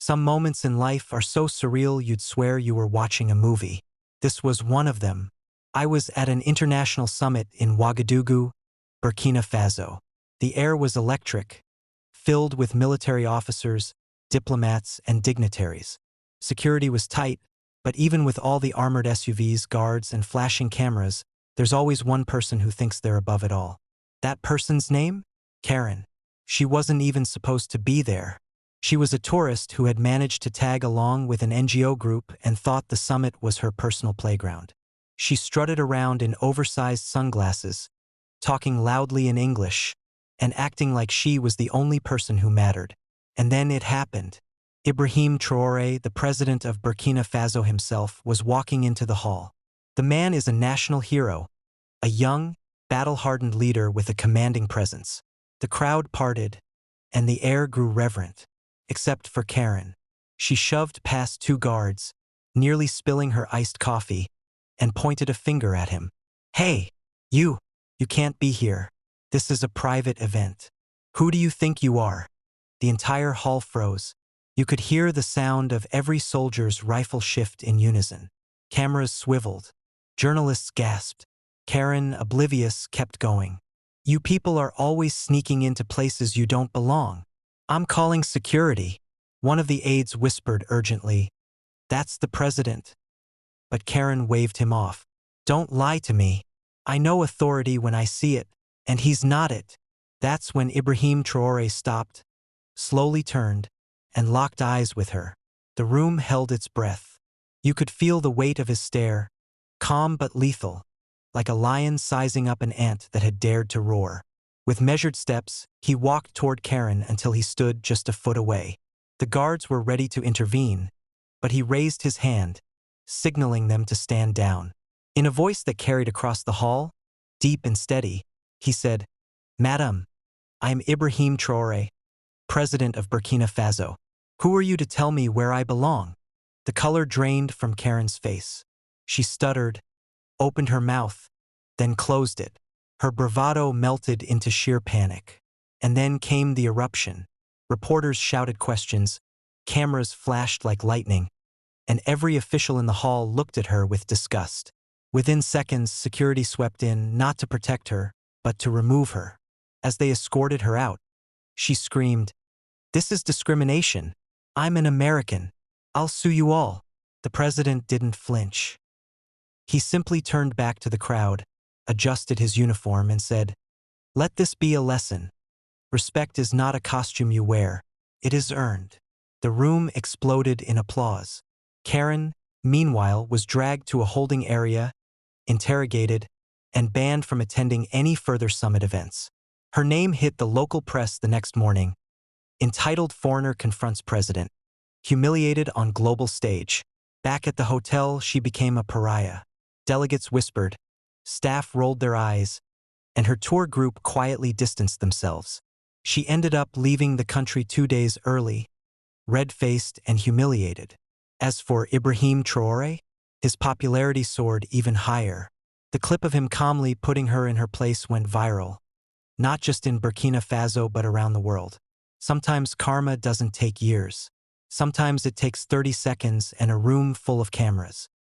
Some moments in life are so surreal you'd swear you were watching a movie. This was one of them. I was at an international summit in Ouagadougou, Burkina Faso. The air was electric, filled with military officers, diplomats, and dignitaries. Security was tight, but even with all the armored SUVs, guards, and flashing cameras, there's always one person who thinks they're above it all. That person's name? Karen. She wasn't even supposed to be there. She was a tourist who had managed to tag along with an NGO group and thought the summit was her personal playground. She strutted around in oversized sunglasses, talking loudly in English, and acting like she was the only person who mattered. And then it happened. Ibrahim Traore, the president of Burkina Faso himself, was walking into the hall. The man is a national hero, a young, battle-hardened leader with a commanding presence. The crowd parted, and the air grew reverent. Except for Karen. She shoved past two guards, nearly spilling her iced coffee, and pointed a finger at him. "Hey, you can't be here. This is a private event. Who do you think you are?" The entire hall froze. You could hear the sound of every soldier's rifle shift in unison. Cameras swiveled. Journalists gasped. Karen, oblivious, kept going. "You people are always sneaking into places you don't belong. I'm calling security," one of the aides whispered urgently. "That's the president." But Karen waved him off. "Don't lie to me. I know authority when I see it, and he's not it." That's when Ibrahim Traore stopped, slowly turned, and locked eyes with her. The room held its breath. You could feel the weight of his stare, calm but lethal, like a lion sizing up an ant that had dared to roar. With measured steps, he walked toward Karen until he stood just a foot away. The guards were ready to intervene, but he raised his hand, signaling them to stand down. In a voice that carried across the hall, deep and steady, he said, "Madam, I am Ibrahim Traore, president of Burkina Faso. Who are you to tell me where I belong?" The color drained from Karen's face. She stuttered, opened her mouth, then closed it. Her bravado melted into sheer panic. And then came the eruption. Reporters shouted questions, cameras flashed like lightning, and every official in the hall looked at her with disgust. Within seconds, security swept in, not to protect her, but to remove her. As they escorted her out, she screamed, "This is discrimination. I'm an American. I'll sue you all." The president didn't flinch. He simply turned back to the crowd, adjusted his uniform, and said, "Let this be a lesson. Respect is not a costume you wear. It is earned." The room exploded in applause. Karen, meanwhile, was dragged to a holding area, interrogated, and banned from attending any further summit events. Her name hit the local press the next morning. Entitled Foreigner Confronts President. Humiliated on global stage. Back at the hotel, she became a pariah. Delegates whispered, staff rolled their eyes, and her tour group quietly distanced themselves. She ended up leaving the country 2 days early, red-faced and humiliated. As for Ibrahim Traore, his popularity soared even higher. The clip of him calmly putting her in her place went viral, not just in Burkina Faso but around the world. Sometimes karma doesn't take years. Sometimes it takes 30 seconds and a room full of cameras.